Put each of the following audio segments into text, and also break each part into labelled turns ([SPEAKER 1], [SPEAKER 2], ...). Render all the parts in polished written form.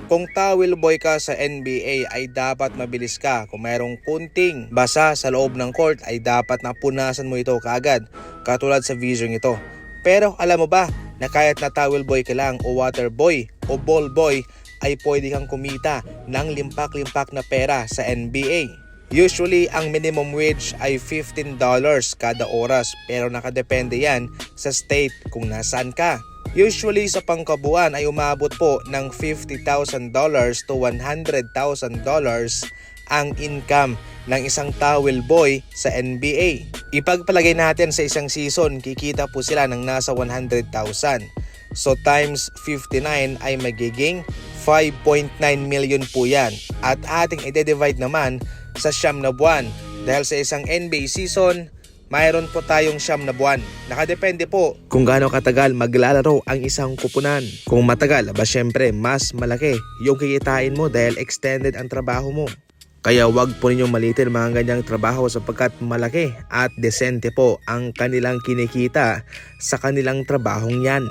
[SPEAKER 1] Kung towel boy ka sa NBA ay dapat mabilis ka. Kung mayroong kunting basa sa loob ng court ay dapat napunasan mo ito kaagad, katulad sa video ito. Pero alam mo ba na kahit na towel boy ka lang o water boy o ball boy ay pwede kang kumita ng limpak-limpak na pera sa NBA. Usually, ang minimum wage ay $15 kada oras, pero nakadepende yan sa state kung nasaan ka. Usually sa pangkabuuan ay umabot po ng $50,000 to $100,000 ang income ng isang towel boy sa NBA. Ipagpalagay natin sa isang season, kikita po sila ng nasa 100,000. So times 59 ay magiging 5.9 million po yan. At ating i-divide naman sa 9 na buwan. Dahil sa isang NBA season, mayroon po tayong 9 na buwan. Nakadepende po kung gaano katagal maglalaro ang isang kupunan. Kung matagal, syempre mas malaki yung kikitain mo dahil extended ang trabaho mo. Kaya wag po ninyong malitin mga ganyang trabaho sapagkat malaki at desente po ang kanilang kinikita sa kanilang trabahong yan.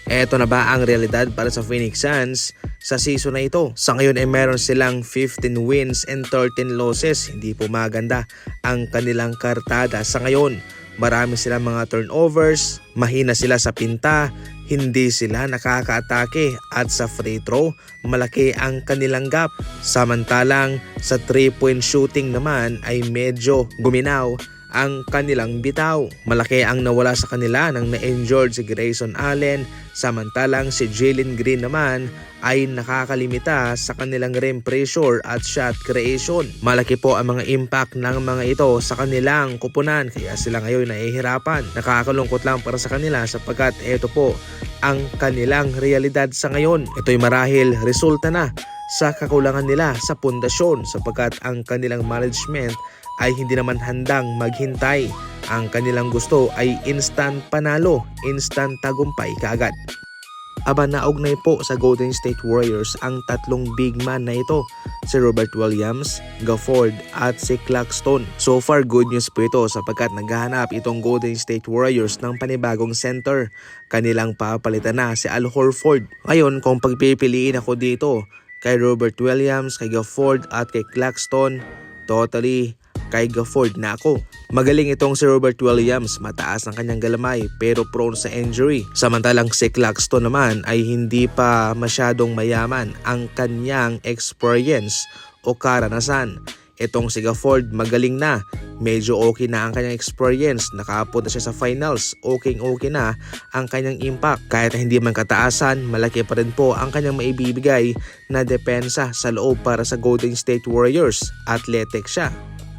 [SPEAKER 1] Eto na ba ang realidad para sa Phoenix Suns sa season na ito? Sa ngayon ay meron silang 15 wins and 13 losses. Hindi po maganda ang kanilang kartada sa ngayon. Marami silang mga turnovers, mahina sila sa pinta, hindi sila nakaka-atake at sa free throw, malaki ang kanilang gap. Samantalang sa 3-point shooting naman ay medyo guminaw ang kanilang bitaw. Malaki ang nawala sa kanila nang na-injured si Grayson Allen, samantalang si Jalen Green naman ay nakakalimita sa kanilang rim pressure at shot creation. Malaki po ang mga impact ng mga ito sa kanilang kupunan kaya sila ngayon nahihirapan. Nakakalungkot lang para sa kanila sapagkat ito po ang kanilang realidad sa ngayon. Ito'y marahil resulta na sa kakulangan nila sa pundasyon sapagkat ang kanilang management ay hindi naman handang maghintay. Ang kanilang gusto ay instant panalo, instant tagumpay kaagad. Aba, naugnay po sa Golden State Warriors ang tatlong big man na ito, si Robert Williams, Gafford at si Claxton. So far good news po ito sapagkat naghahanap itong Golden State Warriors ng panibagong center. Kanilang papalitan na si Al Horford. Ngayon kung pagpipiliin ako dito kay Robert Williams, kay Gafford at kay Claxton, totally kay Gafford na ako. Magaling itong si Robert Williams, mataas ang kanyang galamay pero prone sa injury. Samantalang si Claxton naman ay hindi pa masyadong mayaman ang kanyang experience o karanasan. Itong si Gafford magaling na, medyo okay na ang kanyang experience, nakapunta siya sa finals, okay na ang kanyang impact. Kahit hindi man kataasan, malaki pa rin po ang kanyang maibibigay na depensa sa loob para sa Golden State Warriors. Athletic siya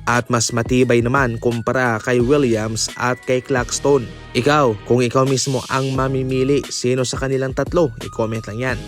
[SPEAKER 1] at mas matibay naman kumpara kay Williams at kay Claxton. Ikaw, kung ikaw mismo ang mamimili, sino sa kanilang tatlo? I-comment lang yan.